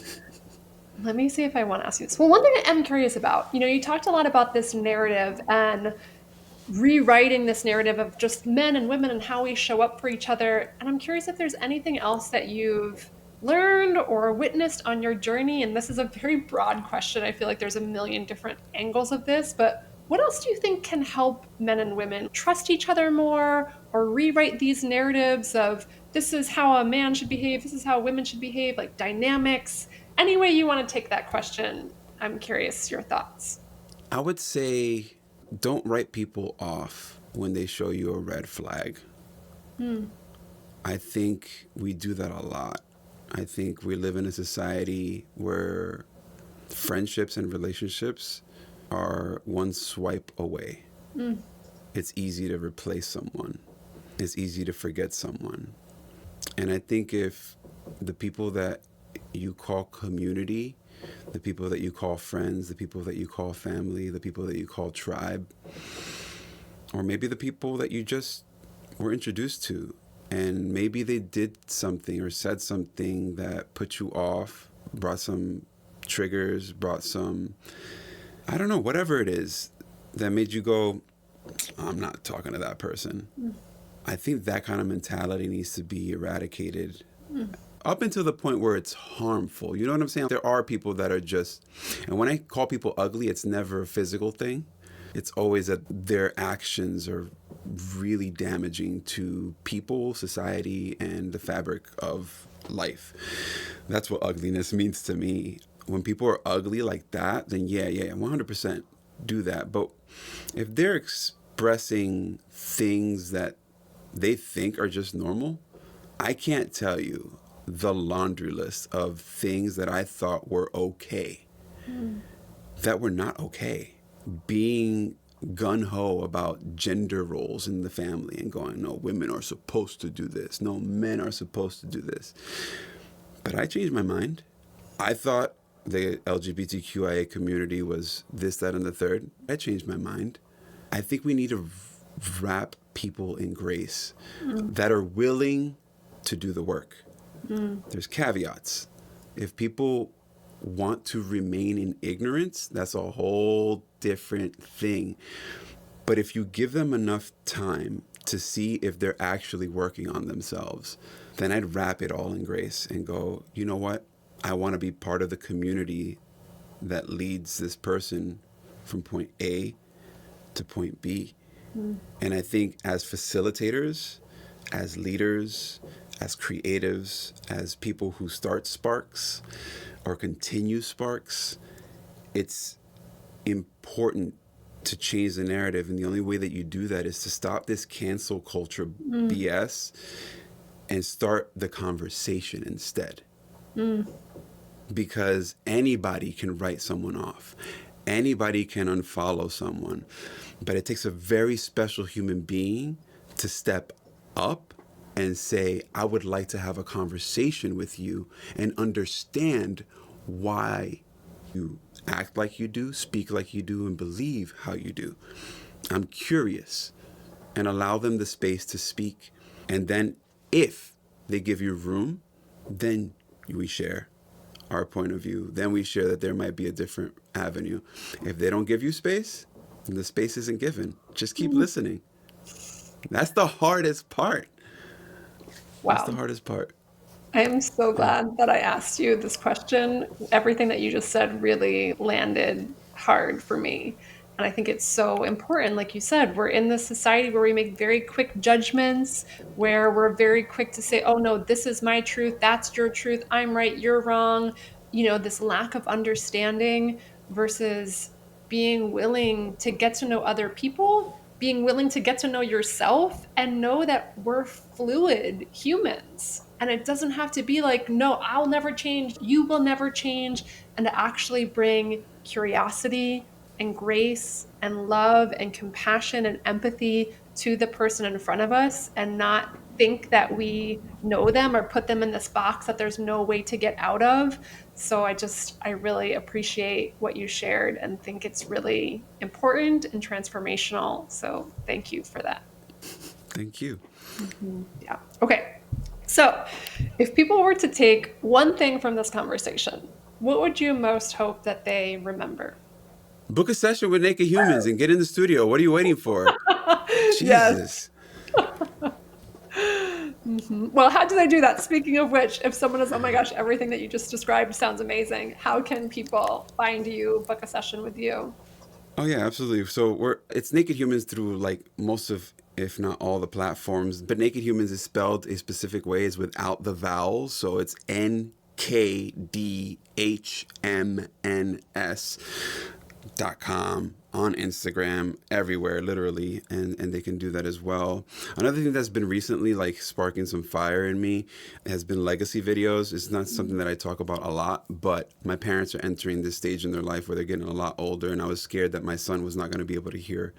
let me see if I want to ask you this. Well, one thing I am curious about, you talked a lot about this narrative and rewriting this narrative of just men and women and how we show up for each other. And I'm curious if there's anything else that you've learned or witnessed on your journey. And this is a very broad question. I feel like there's a million different angles of this, but what else do you think can help men and women trust each other more or rewrite these narratives of this is how a man should behave, this is how women should behave, like dynamics? Any way you want to take that question, I'm curious your thoughts. I would say don't write people off when they show you a red flag. Hmm. I think we do that a lot. I think we live in a society where friendships and relationships are one swipe away. Mm. It's easy to replace someone, it's easy to forget someone. And I think if the people that you call community, the people that you call friends, the people that you call family, the people that you call tribe, or maybe the people that you just were introduced to, and maybe they did something or said something that put you off, brought some triggers, brought some, I don't know, whatever it is that made you go, I'm not talking to that person. I think that kind of mentality needs to be eradicated up until the point where it's harmful. You know what I'm saying? There are people that are just, and when I call people ugly, it's never a physical thing. It's always that their actions are really damaging to people, society, and the fabric of life. That's what ugliness means to me. When people are ugly like that, then yeah, 100% do that. But if they're expressing things that they think are just normal, I can't tell you the laundry list of things that I thought were okay that were not okay. Being gun-ho about gender roles in the family and going, no, women are supposed to do this. No, men are supposed to do this. But I changed my mind. I thought the LGBTQIA community was this, that, and the third. I changed my mind. I think we need to wrap people in grace that are willing to do the work. There's caveats. If people want to remain in ignorance, that's a whole different thing. But if you give them enough time to see if they're actually working on themselves, then I'd wrap it all in grace and go, you know what? I want to be part of the community that leads this person from point A to point B. And I think as facilitators, as leaders, as creatives, as people who start sparks or continue sparks, it's important to change the narrative. And the only way that you do that is to stop this cancel culture BS and start the conversation instead. Because anybody can write someone off. Anybody can unfollow someone. But it takes a very special human being to step up and say, I would like to have a conversation with you and understand why you act like you do, speak like you do, and believe how you do. I'm curious, and allow them the space to speak. And then if they give you room, then we share our point of view. Then we share that there might be a different avenue. If they don't give you space, then the space isn't given. Just keep listening. That's the hardest part. That's the Wow. hardest part. I am so Yeah. glad that I asked you this question. Everything that you just said really landed hard for me. And I think it's so important. Like you said, we're in this society where we make very quick judgments, where we're very quick to say, oh no, this is my truth, that's your truth, I'm right, you're wrong. This lack of understanding versus being willing to get to know other people, being willing to get to know yourself and know that we're fluid humans. And it doesn't have to be like, no, I'll never change, you will never change. And to actually bring curiosity and grace and love and compassion and empathy to the person in front of us and not think that we know them or put them in this box that there's no way to get out of. So I really appreciate what you shared and think it's really important and transformational. So thank you for that. Thank you. Yeah. Okay. So if people were to take one thing from this conversation, what would you most hope that they remember? Book a session with naked humans and get in the studio. What are you waiting for? Yes. Jesus. Well, how do they do that? Speaking of which, if someone is, oh my gosh, everything that you just described sounds amazing, how can people find you, book a session with you? Oh yeah, absolutely. So it's Naked Humans through like most of, if not all, the platforms. But Naked Humans is spelled a specific way, is without the vowels. So it's NKDHMNS.com, on Instagram, everywhere, literally, and they can do that as well. Another thing that's been recently like sparking some fire in me has been legacy videos. It's not something that I talk about a lot, but my parents are entering this stage in their life where they're getting a lot older, and I was scared that my son was not going to be able to hear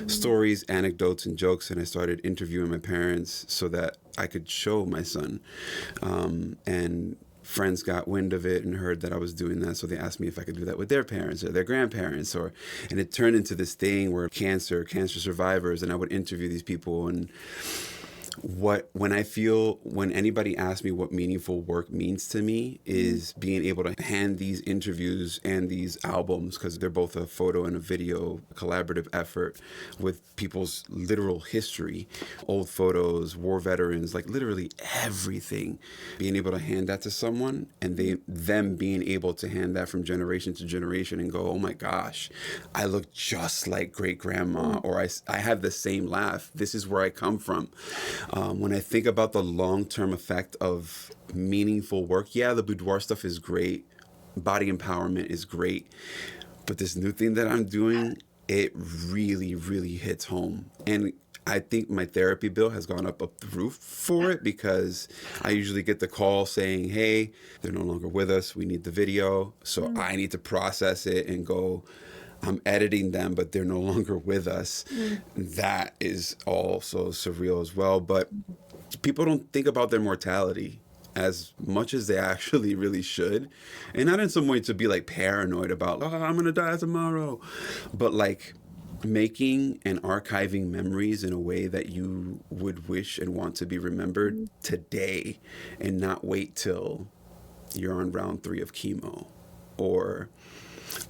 stories, anecdotes, and jokes, and I started interviewing my parents so that I could show my son. And friends got wind of it and heard that I was doing that, so they asked me if I could do that with their parents or their grandparents, and it turned into this thing where cancer survivors, and I would interview these people, and When anybody asks me what meaningful work means to me is being able to hand these interviews and these albums, because they're both a photo and a video collaborative effort with people's literal history, old photos, war veterans, like literally everything, being able to hand that to someone and them being able to hand that from generation to generation and go, oh my gosh, I look just like great grandma, or I have the same laugh. This is where I come from. When I think about the long term effect of meaningful work, yeah, the boudoir stuff is great. Body empowerment is great. But this new thing that I'm doing, it really, really hits home. And I think my therapy bill has gone up the roof for it, because I usually get the call saying, hey, they're no longer with us. We need the video. So I need to process it and go, I'm editing them, but they're no longer with us. That is also surreal as well. But people don't think about their mortality as much as they actually really should. And not in some way to be like paranoid about, oh, I'm going to die tomorrow. But like making and archiving memories in a way that you would wish and want to be remembered today, and not wait till you're on round 3 of chemo, or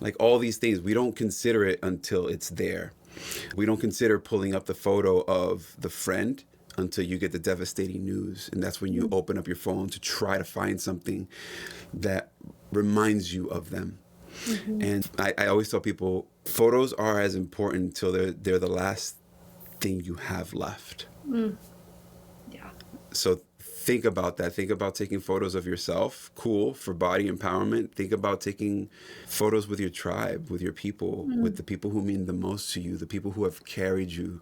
like all these things. We don't consider it until it's there. We don't consider pulling up the photo of the friend until you get the devastating news. And that's when you open up your phone to try to find something that reminds you of them. And I always tell people photos are as important until they're the last thing you have left. Yeah. So think about that. Think about taking photos of yourself. Cool, for body empowerment. Think about taking photos with your tribe, with your people, with the people who mean the most to you, the people who have carried you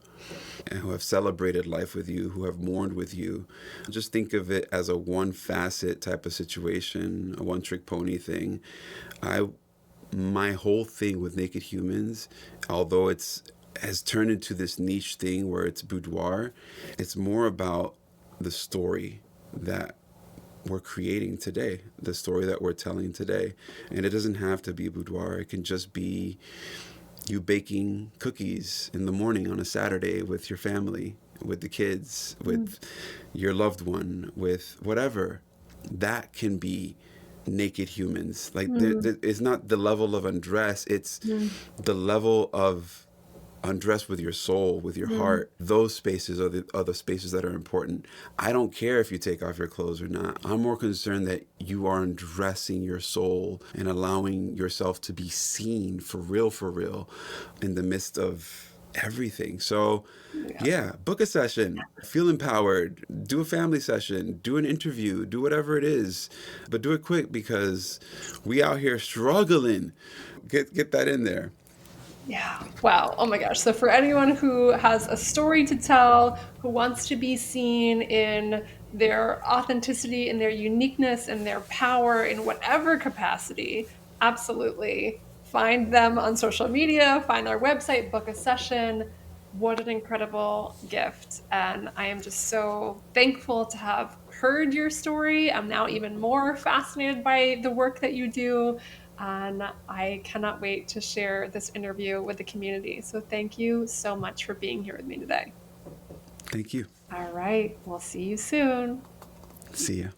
and who have celebrated life with you, who have mourned with you. Just think of it as a one facet type of situation, a one trick pony thing. My whole thing with Naked Humans, although it's has turned into this niche thing where it's boudoir, it's more about the story that we're creating today, the story that we're telling today. And it doesn't have to be boudoir. It can just be you baking cookies in the morning on a Saturday with your family, with the kids, with your loved one, with whatever. That can be Naked Humans. Like it's not the level of undress, it's the level of undress with your soul, with your heart. Those spaces are the spaces that are important. I don't care if you take off your clothes or not. I'm more concerned that you are undressing your soul and allowing yourself to be seen for real, in the midst of everything. So yeah, book a session, feel empowered, do a family session, do an interview, do whatever it is, but do it quick, because we out here struggling. Get that in there. Yeah. Wow. Oh my gosh. So, for anyone who has a story to tell, who wants to be seen in their authenticity, in their uniqueness, in their power, in whatever capacity, absolutely find them on social media, find their website, book a session. What an incredible gift. And I am just so thankful to have heard your story. I'm now even more fascinated by the work that you do. And I cannot wait to share this interview with the community. So thank you so much for being here with me today. Thank you. All right. We'll see you soon. See ya.